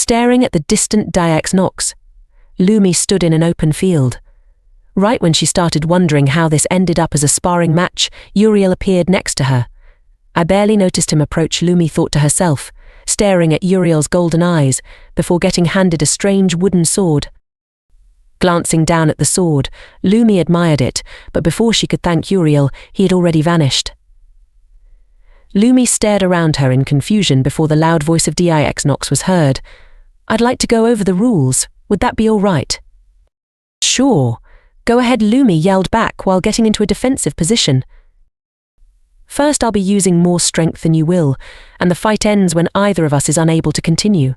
Staring at the distant Dyax Nox, Lumi stood in an open field. Right when she started wondering how this ended up as a sparring match, Uriel appeared next to her. I barely noticed him approach, Lumi thought to herself, staring at Uriel's golden eyes, before getting handed a strange wooden sword. Glancing down at the sword, Lumi admired it, but before she could thank Uriel, he had already vanished. Lumi stared around her in confusion before the loud voice of Dyax Nox was heard. "I'd like to go over the rules. Would that be all right?" "Sure. Go ahead," Lumi yelled back while getting into a defensive position. "First I'll be using more strength than you will, and the fight ends when either of us is unable to continue.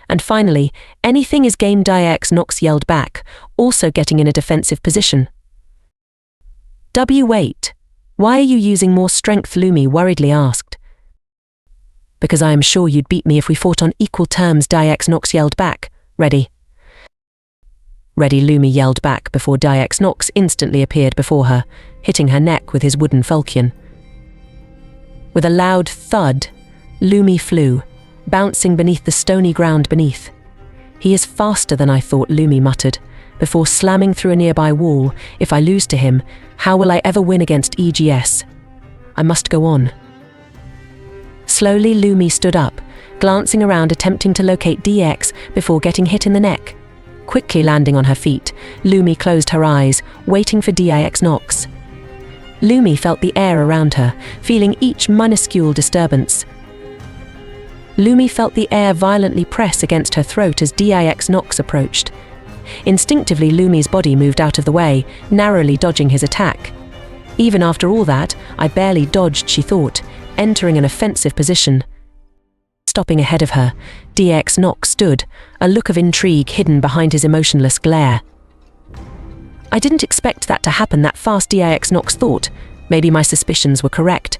And finally, anything is game," Dyax Nox yelled back, also getting in a defensive position. "Wait. Why are you using more strength?" Lumi worriedly asked. "Because I am sure you'd beat me if we fought on equal terms," Dyax Nox yelled back. "Ready?" "Ready," Lumi yelled back before Dyax Nox instantly appeared before her, hitting her neck with his wooden falchion. With a loud thud, Lumi flew, bouncing beneath the stony ground beneath. "He is faster than I thought," Lumi muttered, before slamming through a nearby wall. "If I lose to him, how will I ever win against EGS? I must go on." Slowly, Lumi stood up, glancing around attempting to locate DX before getting hit in the neck. Quickly landing on her feet, Lumi closed her eyes, waiting for Dyax Nox. Lumi felt the air around her, feeling each minuscule disturbance. Lumi felt the air violently press against her throat as Dyax Nox approached. Instinctively, Lumi's body moved out of the way, narrowly dodging his attack. "Even after all that, I barely dodged," she thought, entering an offensive position. Stopping ahead of her, Dyax Nox stood, a look of intrigue hidden behind his emotionless glare. "I didn't expect that to happen that fast," Dyax Nox thought. Maybe my suspicions were correct.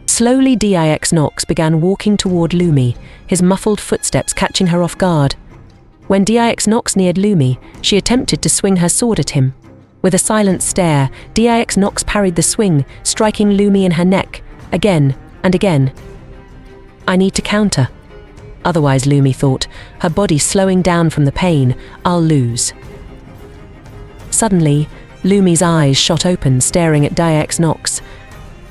Slowly, Dyax Nox began walking toward Lumi, his muffled footsteps catching her off guard. When Dyax Nox neared Lumi, she attempted to swing her sword at him. With a silent stare, Dyax Nox parried the swing, striking Lumi in her neck, again and again. "I need to counter. Otherwise," Lumi thought, her body slowing down from the pain, "I'll lose." Suddenly, Lumi's eyes shot open, staring at Dyax Nox.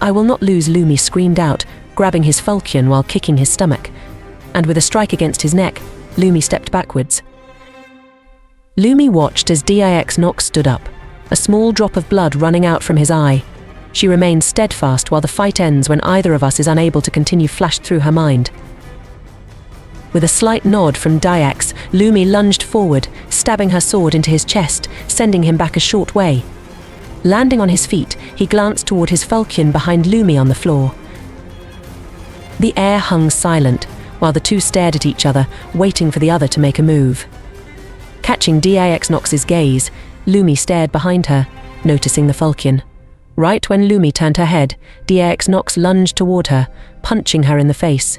"I will not lose," Lumi screamed out, grabbing his falchion while kicking his stomach. And with a strike against his neck, Lumi stepped backwards. Lumi watched as Dyax Nox stood up, a small drop of blood running out from his eye. She remained steadfast while the fight ends when either of us is unable to continue flashed through her mind. With a slight nod from Dyax, Lumi lunged forward, stabbing her sword into his chest, sending him back a short way. Landing on his feet, he glanced toward his falchion behind Lumi on the floor. The air hung silent, while the two stared at each other, waiting for the other to make a move. Catching Dyax Nox's gaze, Lumi stared behind her, noticing the falchion. Right when Lumi turned her head, Dyax Nox lunged toward her, punching her in the face,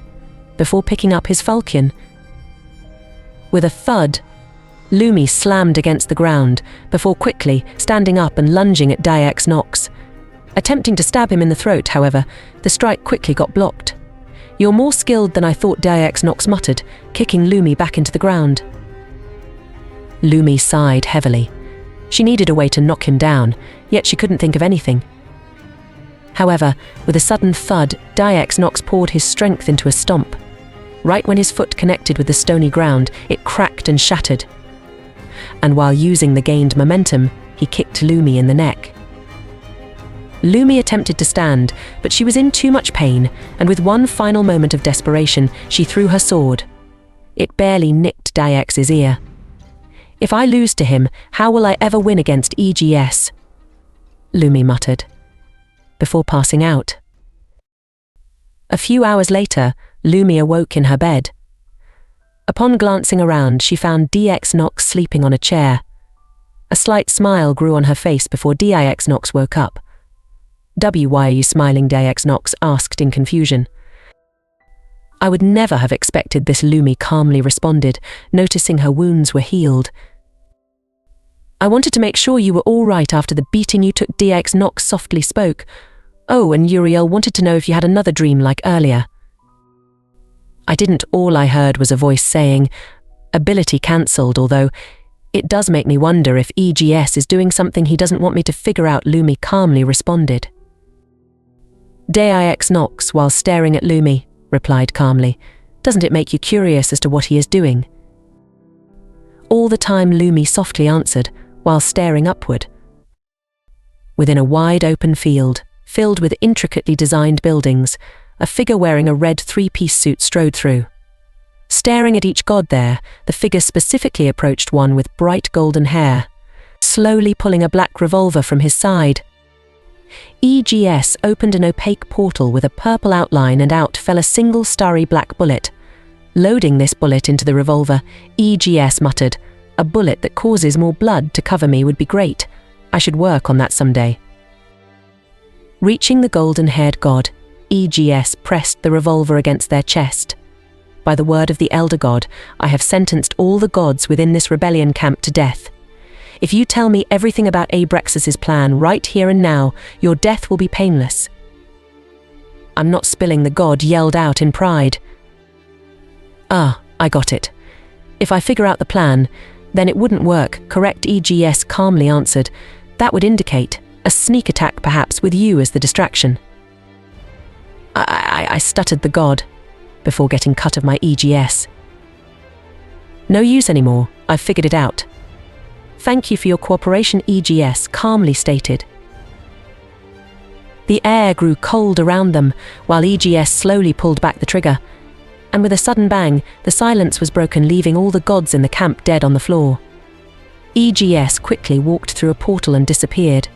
before picking up his falchion. With a thud, Lumi slammed against the ground, before quickly standing up and lunging at Dyax Nox. Attempting to stab him in the throat, however, the strike quickly got blocked. "You're more skilled than I thought," Dyax Nox muttered, kicking Lumi back into the ground. Lumi sighed heavily. She needed a way to knock him down, yet she couldn't think of anything. However, with a sudden thud, Dyax Nox poured his strength into a stomp. Right when his foot connected with the stony ground, it cracked and shattered. And while using the gained momentum, he kicked Lumi in the neck. Lumi attempted to stand, but she was in too much pain, and with one final moment of desperation, she threw her sword. It barely nicked Dyax's ear. "If I lose to him, how will I ever win against EGS?" Lumi muttered, before passing out. A few hours later, Lumi awoke in her bed. Upon glancing around, she found Dyax Nox sleeping on a chair. A slight smile grew on her face before Dyax Nox woke up. "Why are you smiling?" Dyax Nox asked in confusion. "I would never have expected this," Lumi calmly responded, noticing her wounds were healed. "I wanted to make sure you were all right after the beating you took," Dyax Nox softly spoke. "Oh, and Uriel wanted to know if you had another dream like earlier." I didn't. All I heard was a voice saying, "Ability cancelled," although it does make me wonder if EGS is doing something he doesn't want me to figure out. Lumi calmly responded. Deix Nox, while staring at Lumi, replied calmly. Doesn't it make you curious as to what he is doing? All the time Lumi softly answered, while staring upward. Within a wide open field, filled with intricately designed buildings, a figure wearing a red three-piece suit strode through. Staring at each god there, the figure specifically approached one with bright golden hair, slowly pulling a black revolver from his side. EGS opened an opaque portal with a purple outline, and out fell a single starry black bullet. Loading this bullet into the revolver, EGS muttered, "A bullet that causes more blood to cover me would be great. I should work on that someday." Reaching the golden-haired god, EGS pressed the revolver against their chest. "By the word of the Elder God, I have sentenced all the gods within this rebellion camp to death. If you tell me everything about Abrexus's plan right here and now, your death will be painless." "I'm not spilling," the god yelled out in pride. "Ah, I got it. If I figure out the plan, then it wouldn't work," correct, EGS calmly answered. "That would indicate a sneak attack, perhaps with you as the distraction." I stuttered the god, before getting cut of my EGS. "No use anymore, I've figured it out." "Thank you for your cooperation," EGS calmly stated. The air grew cold around them, while EGS slowly pulled back the trigger, and with a sudden bang, the silence was broken, leaving all the gods in the camp dead on the floor. EGS quickly walked through a portal and disappeared.